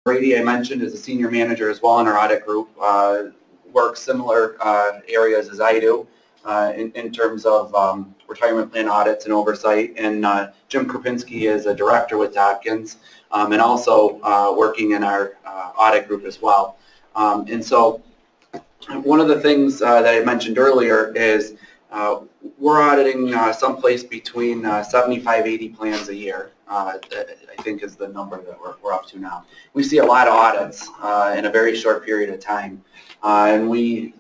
Brady, I mentioned, is a senior manager as well in our audit group, works similar areas as I do in terms of retirement plan audits and oversight. And Jim Kropinski is a director with Hopkins and also working in our audit group as well. And so one of the things that I mentioned earlier is we're auditing someplace between 75, 80 plans a year, I think is the number that we're up to now. We see a lot of audits in a very short period of time, and we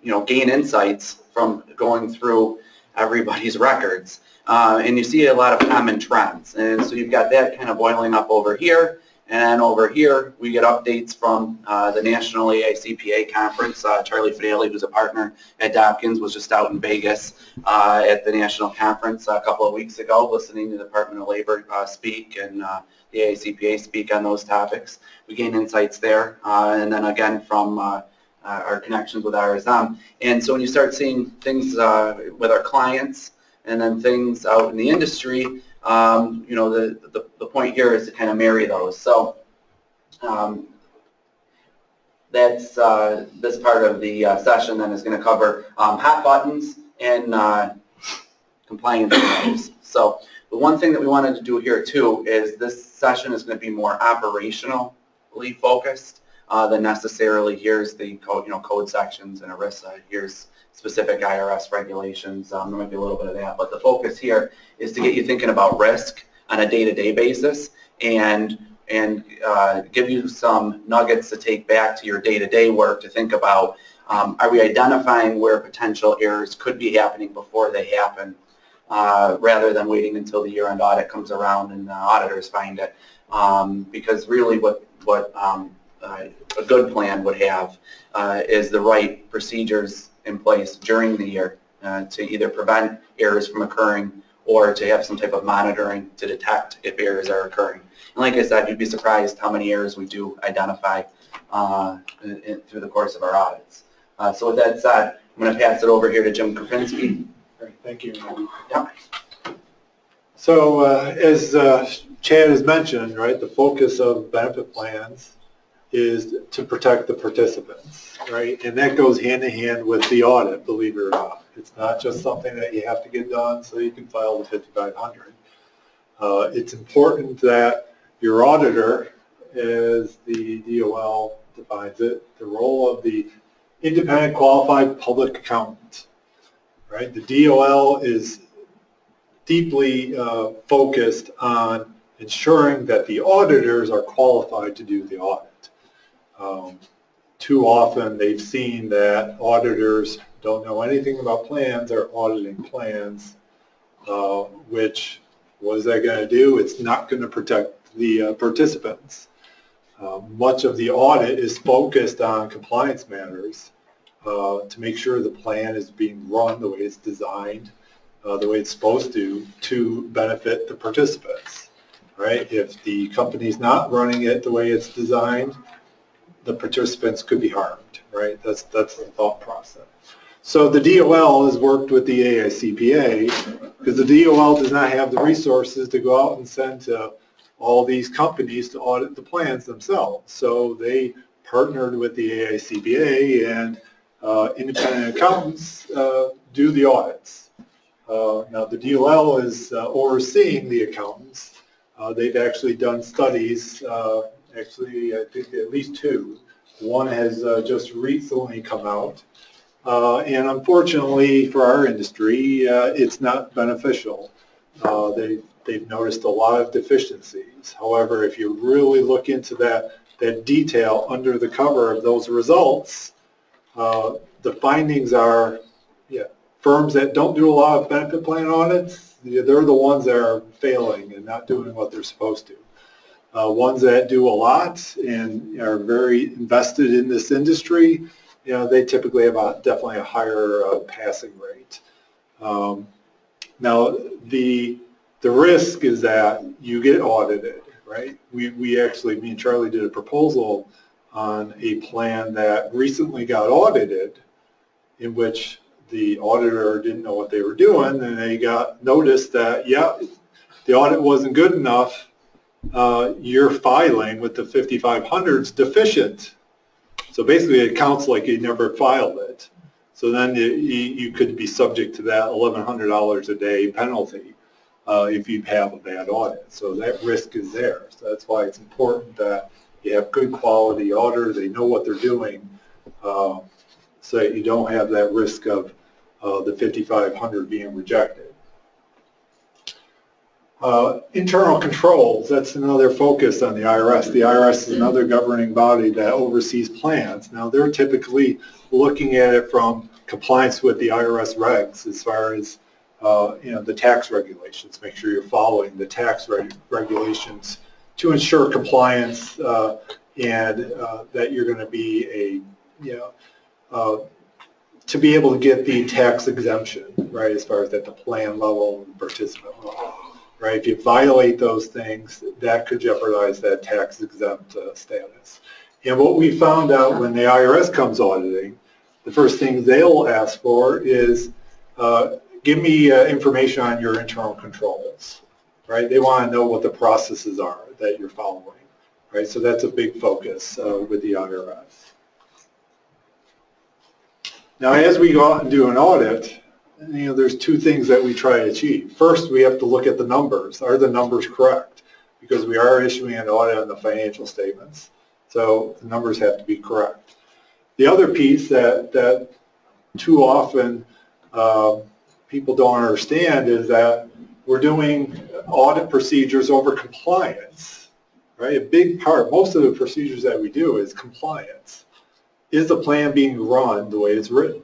gain insights from going through everybody's records, and you see a lot of common trends. And so you've got that kind of boiling up over here. And over here, we get updates from the National AICPA conference. Charlie Fideli, who's a partner at Hopkins, was just out in Vegas at the national conference a couple of weeks ago, listening to the Department of Labor speak and the AICPA speak on those topics. We gain insights there, and then again from our connections with RSM. And so when you start seeing things with our clients and then things out in the industry, the point here is to kind of marry those. So that's this part of the session then is going to cover hot buttons and compliance rules. So the one thing that we wanted to do here too is this session is going to be more operationally focused than necessarily here's the code, code sections and ERISA, here's specific IRS regulations. There might be a little bit of that, but the focus here is to get you thinking about risk on a day-to-day basis and give you some nuggets to take back to your day-to-day work to think about, are we identifying where potential errors could be happening before they happen, rather than waiting until the year-end audit comes around and the auditors find it. Because really what a good plan would have is the right procedures in place during the year to either prevent errors from occurring or to have some type of monitoring to detect if errors are occurring. And like I said, you'd be surprised how many errors we do identify through the course of our audits. So with that said, I'm going to pass it over here to Jim Kropinski. Great, thank you. Yeah. So as Chad has mentioned, right, the focus of benefit plans is to protect the participants, right? And that goes hand in hand with the audit, believe it or not. It's not just something that you have to get done so you can file the 5500. It's important that your auditor, as the DOL defines it, the role of the independent qualified public accountant, right? The DOL is deeply focused on ensuring that the auditors are qualified to do the audit. Too often they've seen that auditors don't know anything about plans. They're auditing plans, which, what is that going to do? It's not going to protect the participants. Much of the audit is focused on compliance matters to make sure the plan is being run the way it's designed, the way it's supposed to benefit the participants, right? If the company's not running it the way it's designed, the participants could be harmed, right? That's the thought process. So the DOL has worked with the AICPA because the DOL does not have the resources to go out and send to all these companies to audit the plans themselves. So they partnered with the AICPA and independent accountants do the audits. Now the DOL is overseeing the accountants. They've actually done studies. Actually, I think at least two. One has just recently come out. And unfortunately for our industry, it's not beneficial. They've noticed a lot of deficiencies. However, if you really look into that detail under the cover of those results, the findings are, firms that don't do a lot of benefit plan audits, they're the ones that are failing and not doing what they're supposed to. Ones that do a lot and are very invested in this industry, they typically have definitely a higher passing rate. Now, the risk is that you get audited, right? We actually, me and Charlie did a proposal on a plan that recently got audited, in which the auditor didn't know what they were doing, and they got noticed that, the audit wasn't good enough, your filing with the 5500's deficient. So basically it counts like you never filed it. So then you could be subject to that $1,100 a day penalty if you have a bad audit. So that risk is there. So that's why it's important that you have good quality auditors. They know what they're doing, so that you don't have that risk of the 5500 being rejected. Internal controls, that's another focus on the IRS. The IRS is another governing body that oversees plans. Now they're typically looking at it from compliance with the IRS regs as far as the tax regulations. Make sure you're following the tax regulations to ensure compliance and that you're going to be to be able to get the tax exemption, right, as far as at the plan level and participant level. Right, if you violate those things, that could jeopardize that tax-exempt status. And what we found out when the IRS comes auditing, the first thing they'll ask for is, give me information on your internal controls. Right, they want to know what the processes are that you're following. Right, so that's a big focus with the IRS. Now, as we go out and do an audit, there's two things that we try to achieve. First, we have to look at the numbers. Are the numbers correct? Because we are issuing an audit on the financial statements, so the numbers have to be correct. The other piece that too often people don't understand is that we're doing audit procedures over compliance. Right? A big part, most of the procedures that we do is compliance. Is the plan being run the way it's written?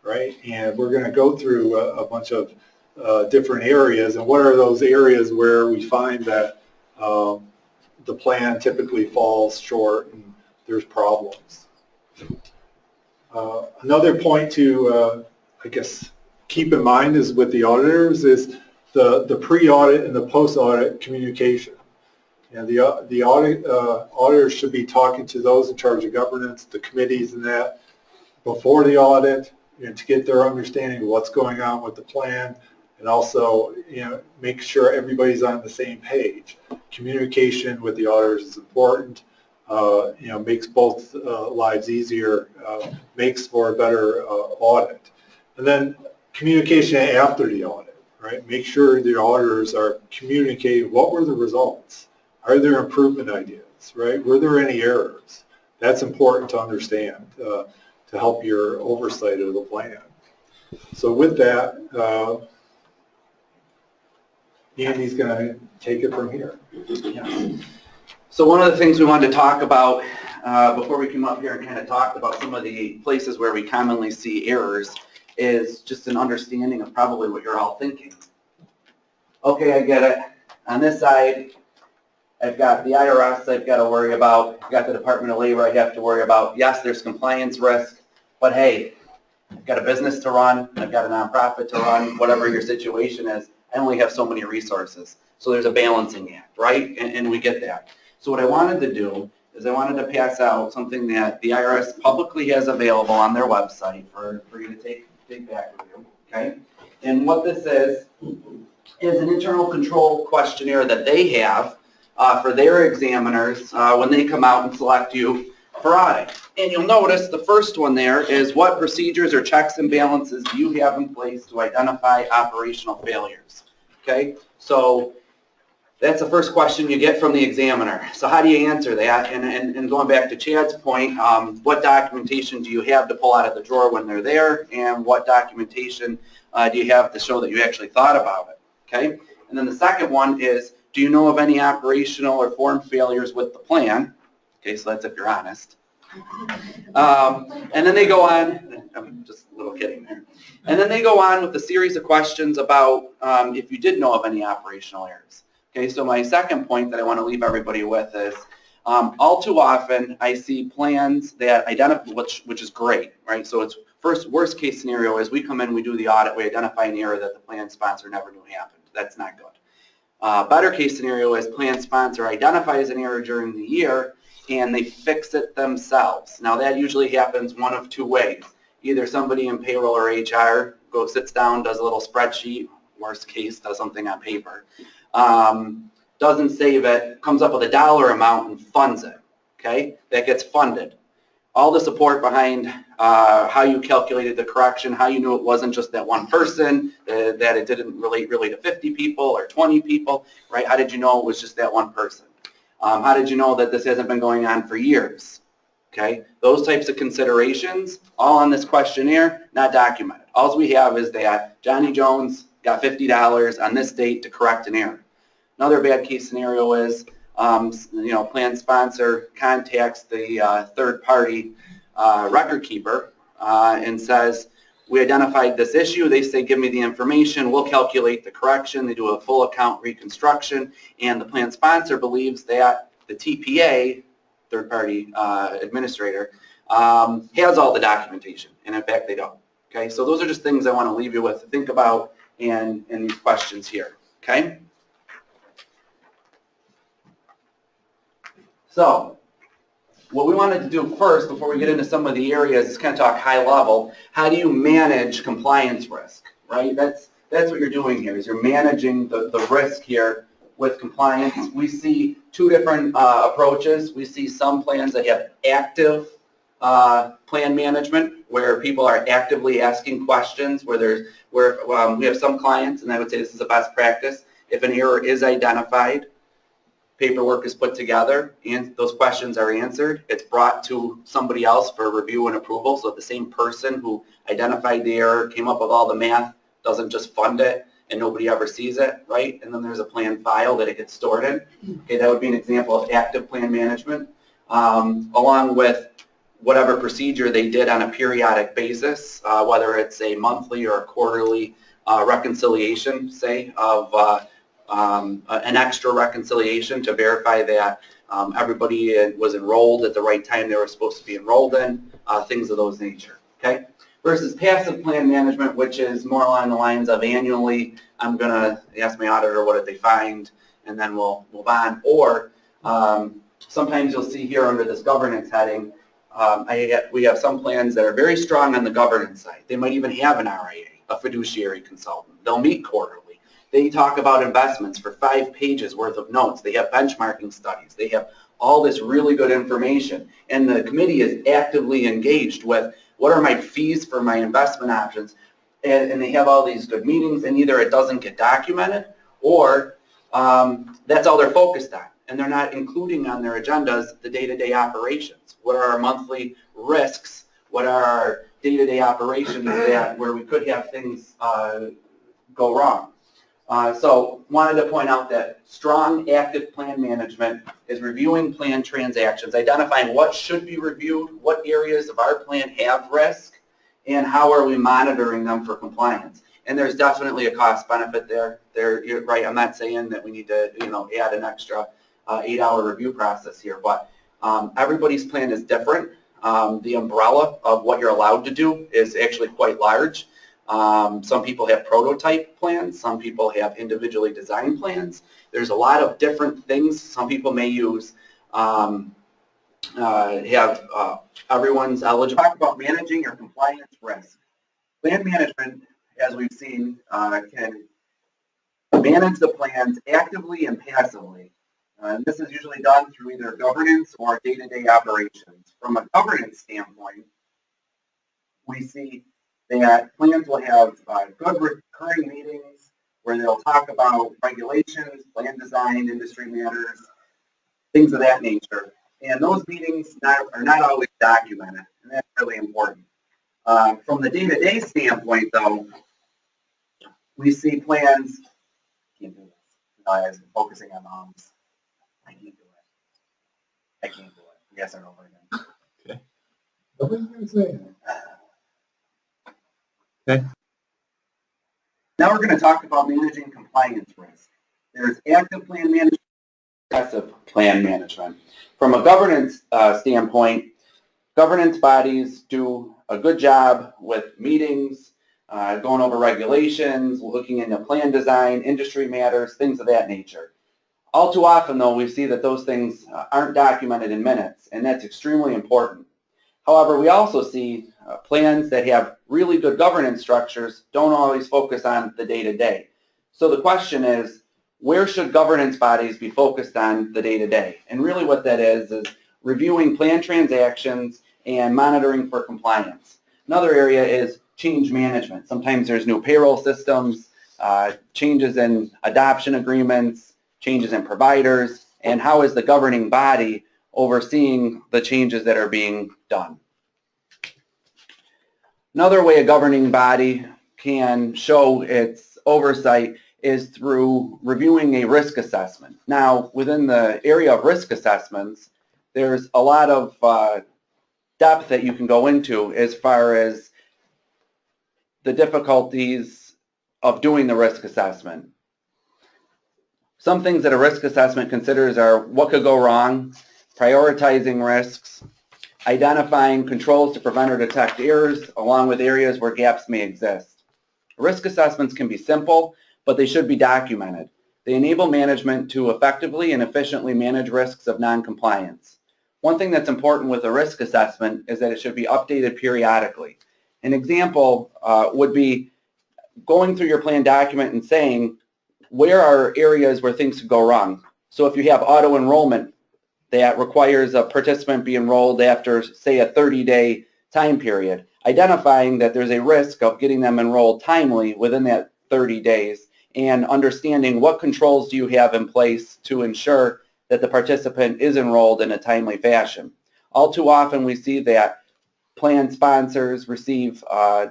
Right, and we're going to go through a bunch of different areas, and what are those areas where we find that the plan typically falls short and there's problems. Another point to, I guess, keep in mind is with the auditors is the pre-audit and the post-audit communication. And the auditors should be talking to those in charge of governance, the committees and that, before the audit, and to get their understanding of what's going on with the plan, and also make sure everybody's on the same page. Communication with the auditors is important. Makes both lives easier, makes for a better audit. And then communication after the audit, right? Make sure the auditors are communicating what were the results. Are there improvement ideas, right? Were there any errors? That's important to understand. To help your oversight of the plan. So with that, Andy's going to take it from here. Yeah. So one of the things we wanted to talk about before we came up here and kind of talked about some of the places where we commonly see errors is just an understanding of probably what you're all thinking. Okay, I get it. On this side, I've got the IRS I've got to worry about. I've got the Department of Labor I have to worry about. Yes, there's compliance risk. But hey, I've got a business to run, I've got a nonprofit to run, whatever your situation is, I only have so many resources. So there's a balancing act, right? And we get that. So what I wanted to do is I wanted to pass out something that the IRS publicly has available on their website for you to take back with you, okay? And what this is an internal control questionnaire that they have for their examiners when they come out and select you for audit. And you'll notice the first one there is what procedures or checks and balances do you have in place to identify operational failures? Okay, so that's the first question you get from the examiner. So how do you answer that? And going back to Chad's point, what documentation do you have to pull out of the drawer when they're there? And what documentation do you have to show that you actually thought about it? Okay, and then the second one is, do you know of any operational or form failures with the plan? Okay, so that's if you're honest. And then they go on, I'm just a little kidding there. And then they go on with a series of questions about if you did know of any operational errors. Okay, so my second point that I want to leave everybody with is all too often I see plans that identify, which is great, right? So it's worst case scenario is we come in, we do the audit, we identify an error that the plan sponsor never knew happened. That's not good. Better case scenario is plan sponsor identifies an error during the year and they fix it themselves. Now that usually happens one of two ways. Either somebody in payroll or HR sits down, does a little spreadsheet, worst case, does something on paper, doesn't save it, comes up with a dollar amount and funds it, okay? That gets funded. All the support behind how you calculated the correction, how you knew it wasn't just that one person, that it didn't relate really to 50 people or 20 people, right? How did you know it was just that one person? How did you know that this hasn't been going on for years? Okay, those types of considerations, all on this questionnaire, not documented. All we have is that Johnny Jones got $50 on this date to correct an error. Another bad case scenario is, plan sponsor contacts the third-party record keeper and says, we identified this issue. They say, give me the information. We'll calculate the correction. They do a full account reconstruction, and the plan sponsor believes that the TPA, third-party administrator, has all the documentation, and in fact they don't. Okay, so those are just things I want to leave you with to think about in these questions here. Okay. So what we wanted to do first, before we get into some of the areas, is kind of talk high level. How do you manage compliance risk, right? That's what you're doing here, is you're managing the risk here with compliance. We see two different approaches. We see some plans that have active plan management, where people are actively asking questions, where we have some clients, and I would say this is a best practice, if an error is identified, paperwork is put together, and those questions are answered, it's brought to somebody else for review and approval, so the same person who identified the error, came up with all the math, doesn't just fund it, and nobody ever sees it, right? And then there's a plan file that it gets stored in. Okay, that would be an example of active plan management, along with whatever procedure they did on a periodic basis, whether it's a monthly or a quarterly reconciliation, say, of an extra reconciliation to verify that everybody was enrolled at the right time they were supposed to be enrolled in, things of those nature, okay? Versus passive plan management, which is more along the lines of annually, I'm going to ask my auditor what did they find, and then we'll move on. Or sometimes you'll see here under this governance heading, we have some plans that are very strong on the governance side. They might even have an RIA, a fiduciary consultant. They'll meet quarterly. They talk about investments for 5 pages worth of notes. They have benchmarking studies. They have all this really good information. And the committee is actively engaged with what are my fees for my investment options. And they have all these good meetings, and either it doesn't get documented or that's all they're focused on. And they're not including on their agendas the day-to-day operations. What are our monthly risks? What are our day-to-day operations where we could have things go wrong? So wanted to point out that strong active plan management is reviewing plan transactions, identifying what should be reviewed, what areas of our plan have risk, and how are we monitoring them for compliance. And there's definitely a cost benefit there. You're right, I'm not saying that we need to add an extra 8-hour review process here, but everybody's plan is different. The umbrella of what you're allowed to do is actually quite large. Some people have prototype plans. Some people have individually designed plans. There's a lot of different things. Some people may use, everyone's eligible. Talk about managing your compliance risk. Plan management, as we've seen, can manage the plans actively and passively. And this is usually done through either governance or day-to-day operations. From a governance standpoint, we see that plans will have good recurring meetings where they'll talk about regulations, plan design, industry matters, things of that nature. And those meetings are not always documented, and that's really important. From the day-to-day standpoint, though, we see plans. I can't do this. I was focusing on moms. I can't do it. I can't do it. Yes or no again. Okay. Nobody's going to say it. Okay. Now we're going to talk about managing compliance risk. There's active plan management, passive plan management. From a governance standpoint, governance bodies do a good job with meetings, going over regulations, looking into plan design, industry matters, things of that nature. All too often, though, we see that those things aren't documented in minutes, and that's extremely important. However, we also see plans that have really good governance structures don't always focus on the day-to-day. So the question is, where should governance bodies be focused on the day-to-day? And really what that is reviewing planned transactions and monitoring for compliance. Another area is change management. Sometimes there's new payroll systems, changes in adoption agreements, changes in providers, and how is the governing body overseeing the changes that are being done. Another way a governing body can show its oversight is through reviewing a risk assessment. Now, within the area of risk assessments, there's a lot of depth that you can go into as far as the difficulties of doing the risk assessment. Some things that a risk assessment considers are what could go wrong, prioritizing risks, identifying controls to prevent or detect errors, along with areas where gaps may exist. Risk assessments can be simple, but they should be documented. They enable management to effectively and efficiently manage risks of non-compliance. One thing that's important with a risk assessment is that it should be updated periodically. An example would be going through your plan document and saying, where are areas where things could go wrong? So if you have auto enrollment that requires a participant be enrolled after, say, a 30-day time period, identifying that there's a risk of getting them enrolled timely within that 30 days, and understanding what controls do you have in place to ensure that the participant is enrolled in a timely fashion. All too often we see that plan sponsors receive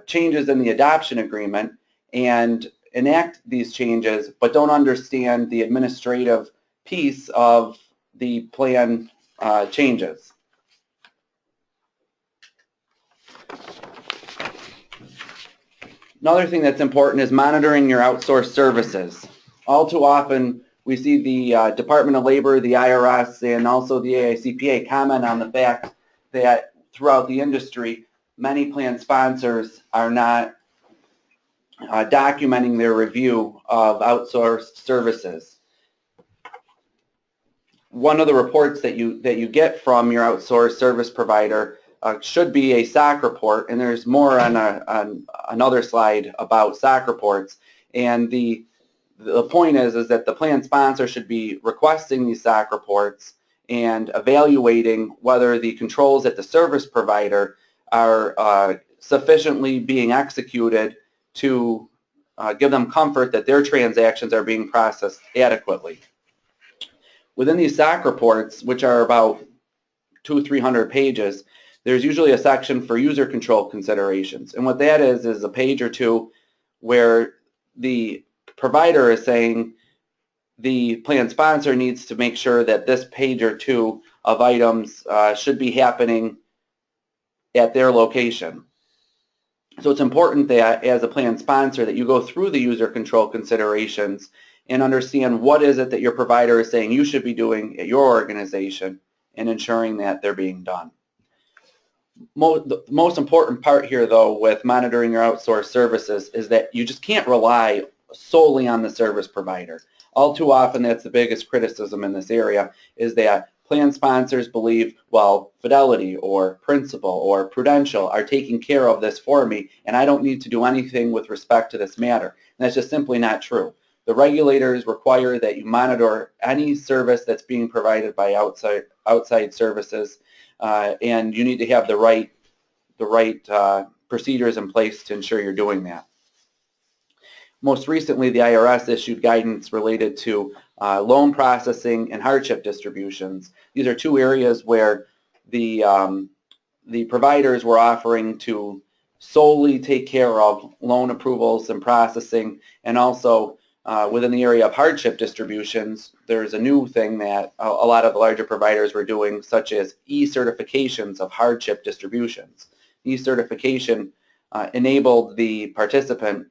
changes in the adoption agreement and enact these changes, but don't understand the administrative piece of the plan changes. Another thing that's important is monitoring your outsourced services. All too often we see the Department of Labor, the IRS, and also the AICPA comment on the fact that throughout the industry, many plan sponsors are not documenting their review of outsourced services. One of the reports that you get from your outsourced service provider should be a SOC report, and there's more on another slide about SOC reports. And the point is that the plan sponsor should be requesting these SOC reports and evaluating whether the controls at the service provider are sufficiently being executed to give them comfort that their transactions are being processed adequately. Within these SOC reports, which are about 200-300 pages, there's usually a section for user control considerations. And what that is a page or two where the provider is saying the plan sponsor needs to make sure that this page or two of items should be happening at their location. So it's important that as a plan sponsor that you go through the user control considerations and understand what is it that your provider is saying you should be doing at your organization and ensuring that they're being done. The most important part here, though, with monitoring your outsourced services is that you just can't rely solely on the service provider. All too often, that's the biggest criticism in this area, is that plan sponsors believe, well, Fidelity or Principal or Prudential are taking care of this for me, and I don't need to do anything with respect to this matter. And that's just simply not true. The regulators require that you monitor any service that's being provided by outside services, and you need to have the right procedures in place to ensure you're doing that. Most recently, the IRS issued guidance related to loan processing and hardship distributions. These are two areas where the providers were offering to solely take care of loan approvals and processing, and also within the area of hardship distributions, there's a new thing that a lot of the larger providers were doing, such as e-certifications of hardship distributions. E-certification enabled the participant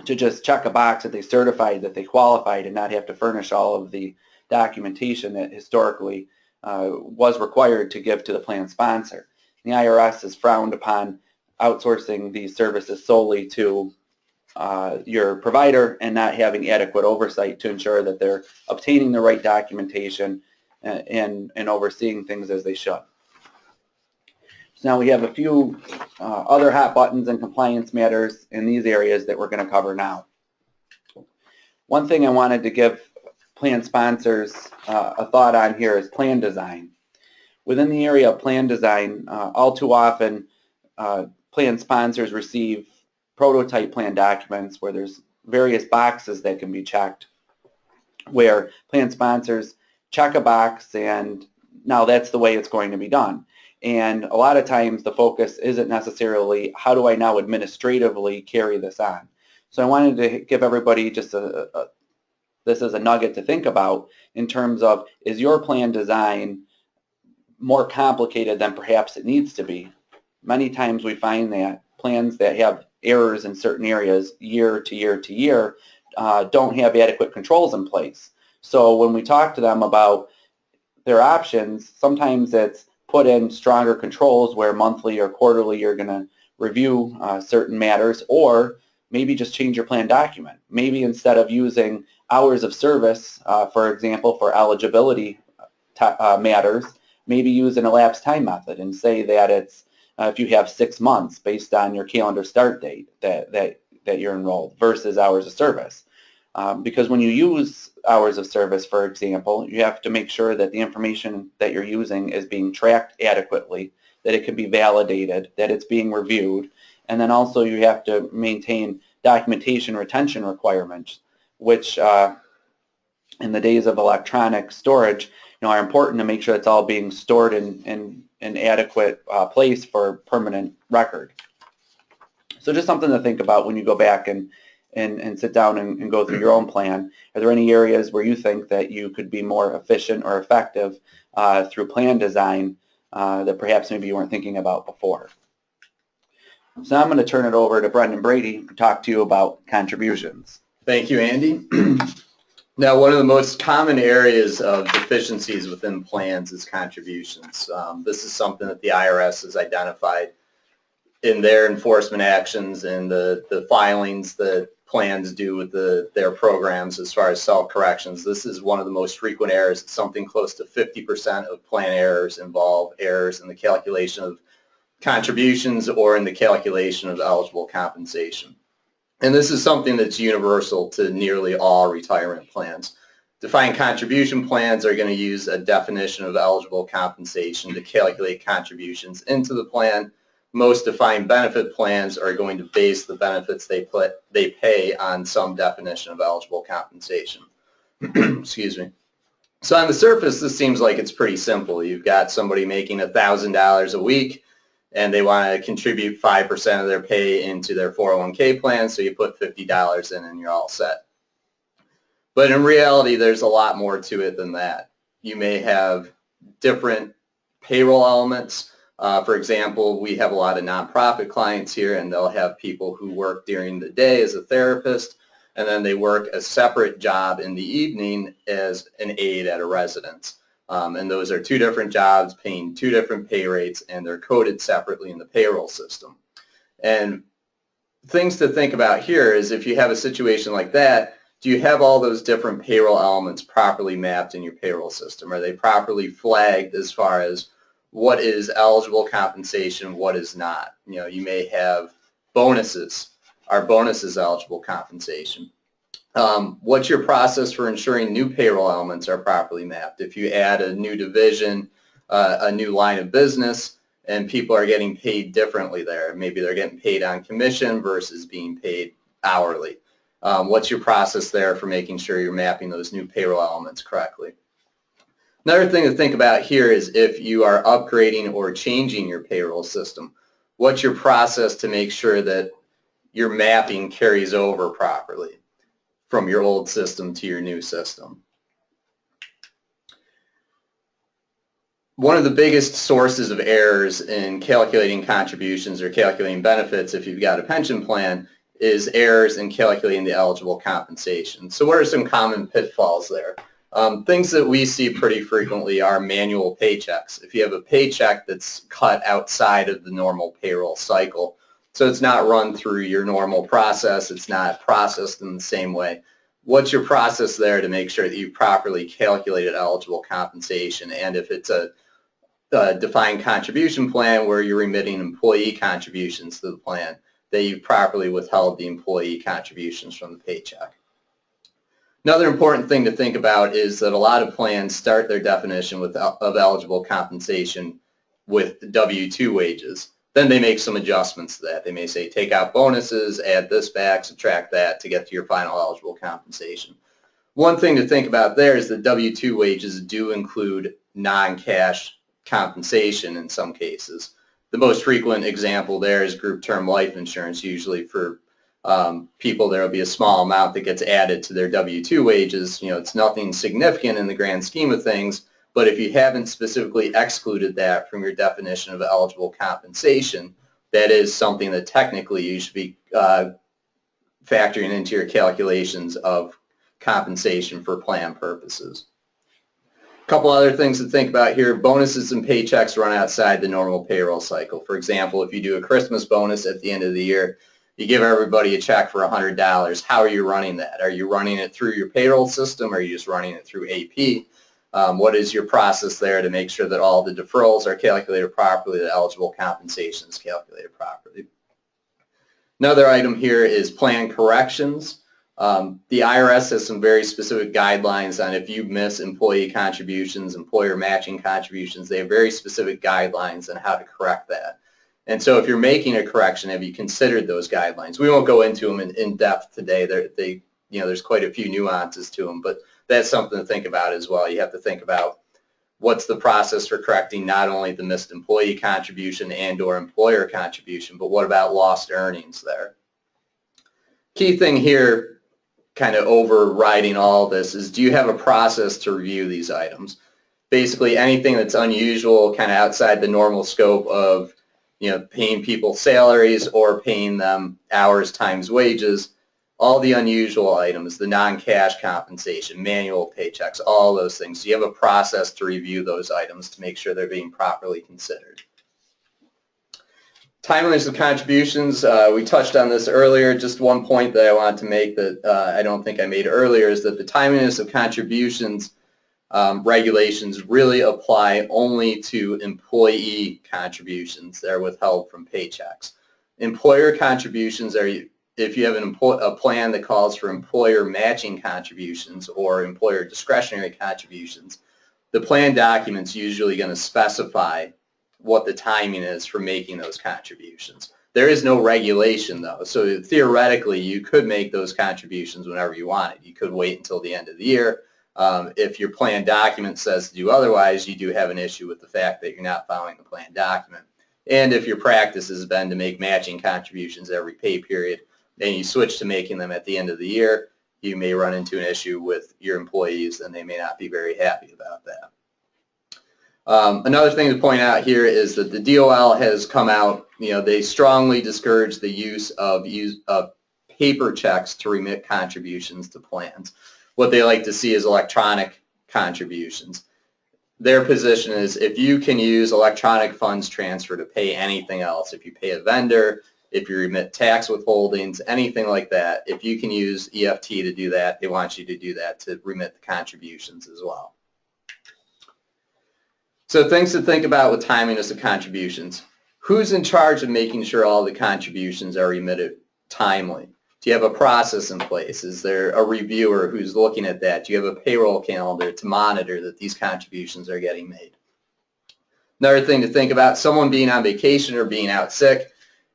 to just check a box that they certified that they qualified and not have to furnish all of the documentation that historically was required to give to the plan sponsor. The IRS has frowned upon outsourcing these services solely to your provider and not having adequate oversight to ensure that they're obtaining the right documentation and overseeing things as they should. So now we have a few other hot buttons and compliance matters in these areas that we're going to cover now. One thing I wanted to give plan sponsors a thought on here is plan design. Within the area of plan design, all too often plan sponsors receive prototype plan documents where there's various boxes that can be checked, where plan sponsors check a box and now that's the way it's going to be done. And a lot of times the focus isn't necessarily how do I now administratively carry this on. So I wanted to give everybody just this is a nugget to think about in terms of, is your plan design more complicated than perhaps it needs to be? Many times we find that plans that have errors in certain areas year to year to year don't have adequate controls in place. So when we talk to them about their options, sometimes it's put in stronger controls where monthly or quarterly you're going to review certain matters, or maybe just change your plan document. Maybe instead of using hours of service, for example, for eligibility matters, maybe use an elapsed time method and say that it's if you have 6 months based on your calendar start date that you're enrolled versus hours of service. Because when you use hours of service, for example, you have to make sure that the information that you're using is being tracked adequately, that it can be validated, that it's being reviewed, and then also you have to maintain documentation retention requirements, which in the days of electronic storage, are important to make sure it's all being stored in an adequate place for permanent record. So just something to think about when you go back and sit down and go through your own plan. Are there any areas where you think that you could be more efficient or effective through plan design that perhaps maybe you weren't thinking about before? So now I'm going to turn it over to Brendan Brady to talk to you about contributions. Thank you, Andy. Now, one of the most common areas of deficiencies within plans is contributions. This is something that the IRS has identified in their enforcement actions and the filings that plans do with their programs as far as self-corrections. This is one of the most frequent errors. Something close to 50% of plan errors involve errors in the calculation of contributions or in the calculation of eligible compensation. And this is something that's universal to nearly all retirement plans. Defined contribution plans are going to use a definition of eligible compensation to calculate contributions into the plan. Most defined benefit plans are going to base the benefits they pay on some definition of eligible compensation. Excuse me. So on the surface, this seems like it's pretty simple. You've got somebody making $1,000 a week, and they want to contribute 5% of their pay into their 401k plan, so you put $50 in and you're all set. But in reality, there's a lot more to it than that. You may have different payroll elements. For example, we have a lot of nonprofit clients here, and they'll have people who work during the day as a therapist, and then they work a separate job in the evening as an aide at a residence. And those are two different jobs paying two different pay rates, and they're coded separately in the payroll system. And things to think about here is if you have a situation like that, do you have all those different payroll elements properly mapped in your payroll system? Are they properly flagged as far as what is eligible compensation, what is not? You may have bonuses. Are bonuses eligible compensation? What's your process for ensuring new payroll elements are properly mapped? If you add a new division, a new line of business, and people are getting paid differently there, maybe they're getting paid on commission versus being paid hourly. What's your process there for making sure you're mapping those new payroll elements correctly? Another thing to think about here is if you are upgrading or changing your payroll system, what's your process to make sure that your mapping carries over properly from your old system to your new system? One of the biggest sources of errors in calculating contributions or calculating benefits if you've got a pension plan is errors in calculating the eligible compensation. So what are some common pitfalls there? Things that we see pretty frequently are manual paychecks. If you have a paycheck that's cut outside of the normal payroll cycle, so it's not run through your normal process, it's not processed in the same way. What's your process there to make sure that you properly calculated eligible compensation? And if it's a defined contribution plan where you're remitting employee contributions to the plan, that you've properly withheld the employee contributions from the paycheck. Another important thing to think about is that a lot of plans start their definition of eligible compensation with W-2 wages. Then they make some adjustments to that. They may say take out bonuses, add this back, subtract that to get to your final eligible compensation. One thing to think about there is that W-2 wages do include non-cash compensation in some cases. The most frequent example there is group term life insurance. Usually for people, there will be a small amount that gets added to their W-2 wages. You know, it's nothing significant in the grand scheme of things, but if you haven't specifically excluded that from your definition of eligible compensation, that is something that technically you should be factoring into your calculations of compensation for plan purposes. A couple other things to think about here. Bonuses and paychecks run outside the normal payroll cycle. For example, if you do a Christmas bonus at the end of the year, you give everybody a check for $100. How are you running that? Are you running it through your payroll system, or are you just running it through AP? What is your process there to make sure that all the deferrals are calculated properly, that eligible compensation is calculated properly? Another item here is plan corrections. The IRS has some very specific guidelines on if you miss employee contributions, employer matching contributions. They have very specific guidelines on how to correct that. And so if you're making a correction, have you considered those guidelines? We won't go into them in depth today. There's quite a few nuances to them, but that's something to think about as well. You have to think about what's the process for correcting not only the missed employee contribution and or employer contribution, but what about lost earnings there? Key thing here, kind of overriding all this, is do you have a process to review these items? Basically anything that's unusual, kind of outside the normal scope of paying people salaries or paying them hours times wages, all the unusual items, the non-cash compensation, manual paychecks, all those things. Do you have a process to review those items to make sure they're being properly considered? Timeliness of contributions, we touched on this earlier. Just one point that I want to make that I don't think I made earlier is that the timeliness of contributions regulations really apply only to employee contributions that are withheld from paychecks. Employer contributions are, if you have a plan that calls for employer matching contributions or employer discretionary contributions, the plan document's usually going to specify what the timing is for making those contributions. There is no regulation though, so theoretically you could make those contributions whenever you wanted. You could wait until the end of the year. If your plan document says to do otherwise, you do have an issue with the fact that you're not following the plan document. And if your practice has been to make matching contributions every pay period, and you switch to making them at the end of the year, you may run into an issue with your employees and they may not be very happy about that. Another thing to point out here is that the DOL has come out, they strongly discourage the use of paper checks to remit contributions to plans. What they like to see is electronic contributions. Their position is if you can use electronic funds transfer to pay anything else, if you pay a vendor, if you remit tax withholdings, anything like that, if you can use EFT to do that, they want you to do that to remit the contributions as well. So things to think about with timeliness of contributions. Who's in charge of making sure all the contributions are remitted timely? Do you have a process in place? Is there a reviewer who's looking at that? Do you have a payroll calendar to monitor that these contributions are getting made? Another thing to think about, someone being on vacation or being out sick,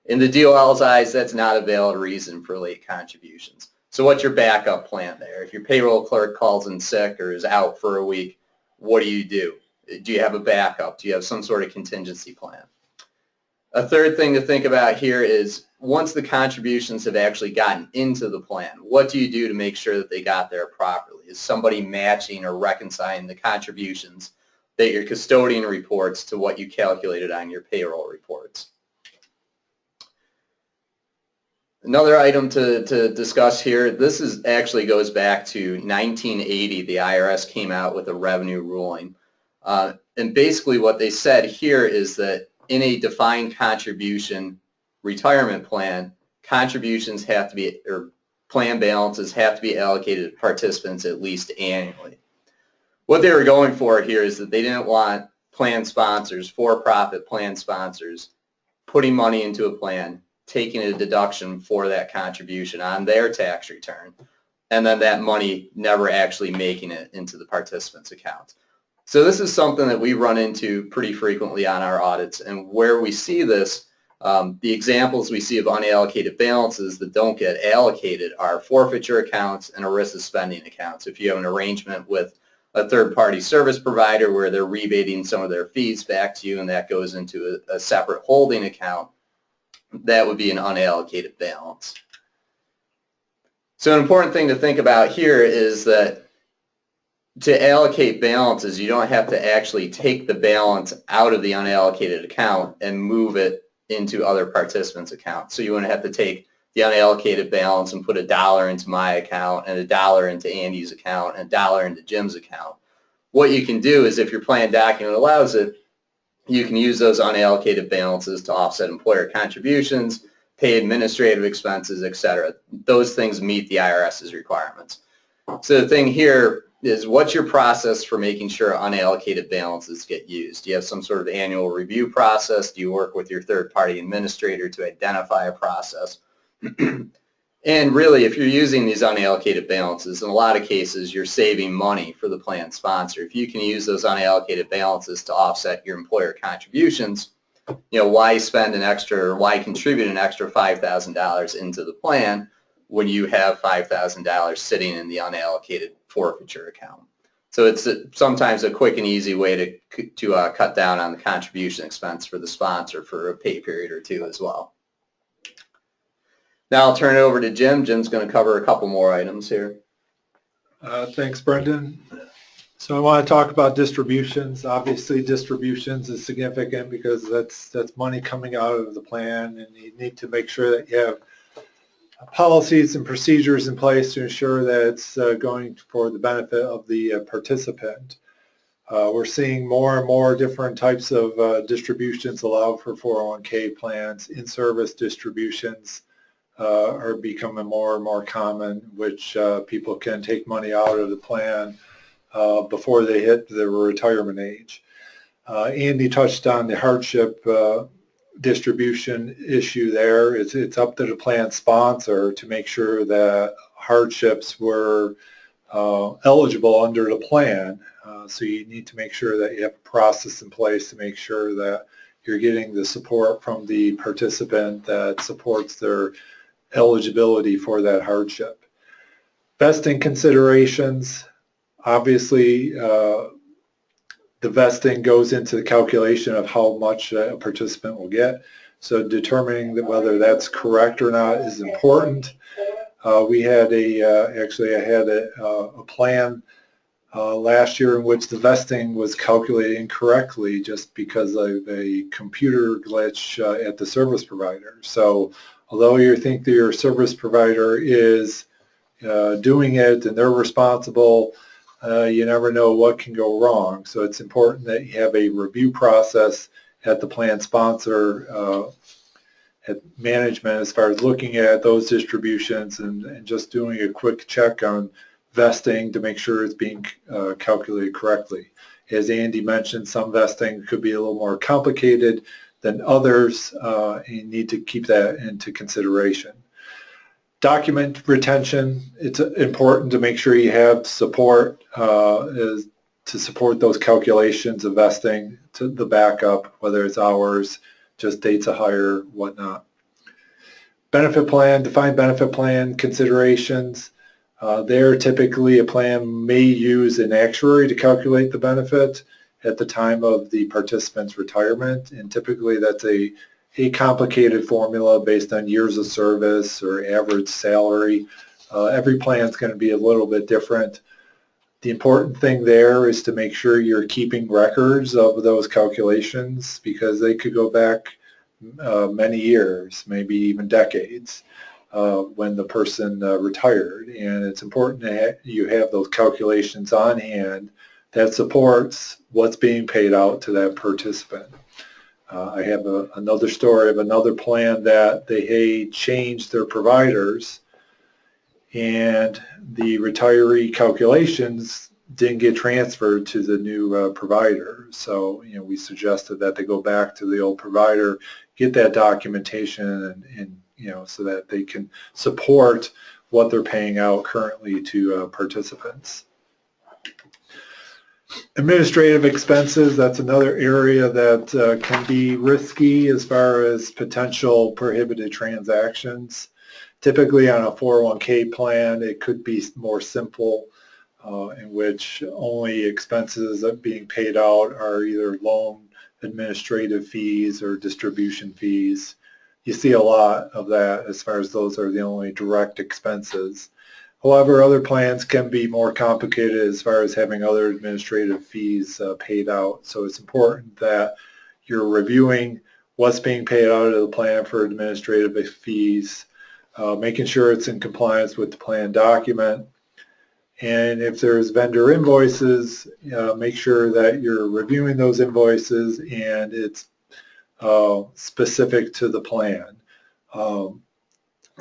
in the DOL's eyes, that's not a valid reason for late contributions. So what's your backup plan there? If your payroll clerk calls in sick or is out for a week, what do you do? Do you have a backup? Do you have some sort of contingency plan? A third thing to think about here is once the contributions have actually gotten into the plan, what do you do to make sure that they got there properly? Is somebody matching or reconciling the contributions that your custodian reports to what you calculated on your payroll reports? Another item to discuss here, this actually goes back to 1980. The IRS came out with a revenue ruling. And basically what they said here is that in a defined contribution retirement plan, contributions have to be, or plan balances have to be allocated to participants at least annually. What they were going for here is that they didn't want plan sponsors, for-profit plan sponsors, putting money into a plan, taking a deduction for that contribution on their tax return, and then that money never actually making it into the participant's account. So this is something that we run into pretty frequently on our audits, and where we see this, the examples we see of unallocated balances that don't get allocated are forfeiture accounts and ERISA spending accounts. If you have an arrangement with a third-party service provider where they're rebating some of their fees back to you and that goes into a separate holding account, that would be an unallocated balance. So an important thing to think about here is that to allocate balances, you don't have to actually take the balance out of the unallocated account and move it into other participants' accounts. So you wouldn't have to take the unallocated balance and put $1 into my account and $1 into Andy's account and $1 into Jim's account. What you can do is, if your plan document allows it, you can use those unallocated balances to offset employer contributions, pay administrative expenses, etc. Those things meet the IRS's requirements. So the thing here is, what's your process for making sure unallocated balances get used? Do you have some sort of annual review process? Do you work with your third-party administrator to identify a process? And really, if you're using these unallocated balances, in a lot of cases, you're saving money for the plan sponsor. If you can use those unallocated balances to offset your employer contributions, why spend an extra, or why contribute an extra $5,000 into the plan when you have $5,000 sitting in the unallocated forfeiture account? So it's sometimes a quick and easy way to cut down on the contribution expense for the sponsor for a pay period or two as well. Now I'll turn it over to Jim. Jim's going to cover a couple more items here. Thanks, Brendan. So I want to talk about distributions. Obviously, distributions is significant because that's money coming out of the plan, and you need to make sure that you have policies and procedures in place to ensure that it's going for the benefit of the participant. We're seeing more and more different types of distributions allowed for 401k plans. In-service distributions are becoming more and more common, which people can take money out of the plan before they hit the retirement age. Andy touched on the hardship distribution issue there. It's up to the plan sponsor to make sure that hardships were eligible under the plan. So you need to make sure that you have a process in place to make sure that you're getting the support from the participant that supports their eligibility for that hardship. Vesting considerations, obviously the vesting goes into the calculation of how much a participant will get. So determining whether that's correct or not is important. We had actually I had a plan last year in which the vesting was calculated incorrectly just because of a computer glitch at the service provider. So although you think that your service provider is doing it and they're responsible, you never know what can go wrong. So it's important that you have a review process at the plan sponsor, at management, as far as looking at those distributions and just doing a quick check on vesting to make sure it's being calculated correctly. As Andy mentioned, some vesting could be a little more complicated than others, and you need to keep that into consideration. Document retention, it's important to make sure you have support to support those calculations of vesting, to the backup, whether it's hours, just dates of hire, whatnot. Benefit plan, defined benefit plan considerations. There typically a plan may use an actuary to calculate the benefit at the time of the participant's retirement, and typically that's a complicated formula based on years of service or average salary. Every plan is going to be a little bit different. The important thing there is to make sure you're keeping records of those calculations, because they could go back many years, maybe even decades, when the person retired. And it's important that you have those calculations on hand that supports what's being paid out to that participant. I have another story of another plan that they changed their providers, and the retiree calculations didn't get transferred to the new provider. So we suggested that they go back to the old provider, get that documentation, and so that they can support what they're paying out currently to participants. Administrative expenses, that's another area that can be risky as far as potential prohibited transactions. Typically on a 401k plan, it could be more simple, in which only expenses that being paid out are either loan administrative fees or distribution fees. You see a lot of that as far as those are the only direct expenses. However, other plans can be more complicated as far as having other administrative fees paid out. So it's important that you're reviewing what's being paid out of the plan for administrative fees, making sure it's in compliance with the plan document. And if there's vendor invoices, make sure that you're reviewing those invoices and it's specific to the plan.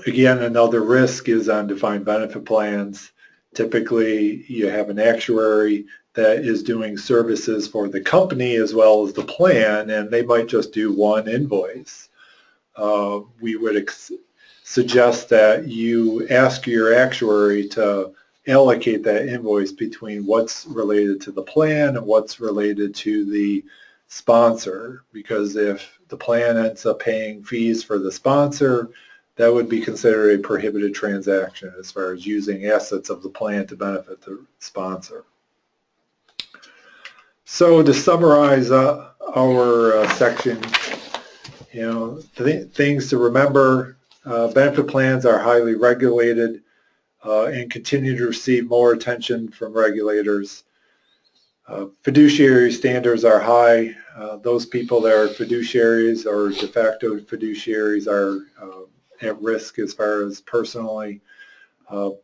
Again, another risk is on defined benefit plans. Typically, you have an actuary that is doing services for the company as well as the plan, and they might just do one invoice. We would suggest that you ask your actuary to allocate that invoice between what's related to the plan and what's related to the sponsor, because if the plan ends up paying fees for the sponsor, that would be considered a prohibited transaction as far as using assets of the plan to benefit the sponsor. So to summarize our section, things to remember, benefit plans are highly regulated and continue to receive more attention from regulators. Fiduciary standards are high. Those people that are fiduciaries or de facto fiduciaries are at risk as far as personally.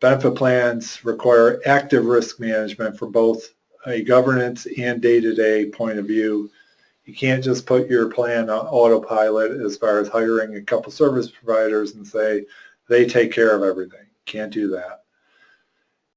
Benefit plans require active risk management from both a governance and day-to-day point of view. You can't just put your plan on autopilot as far as hiring a couple service providers and say they take care of everything. Can't do that.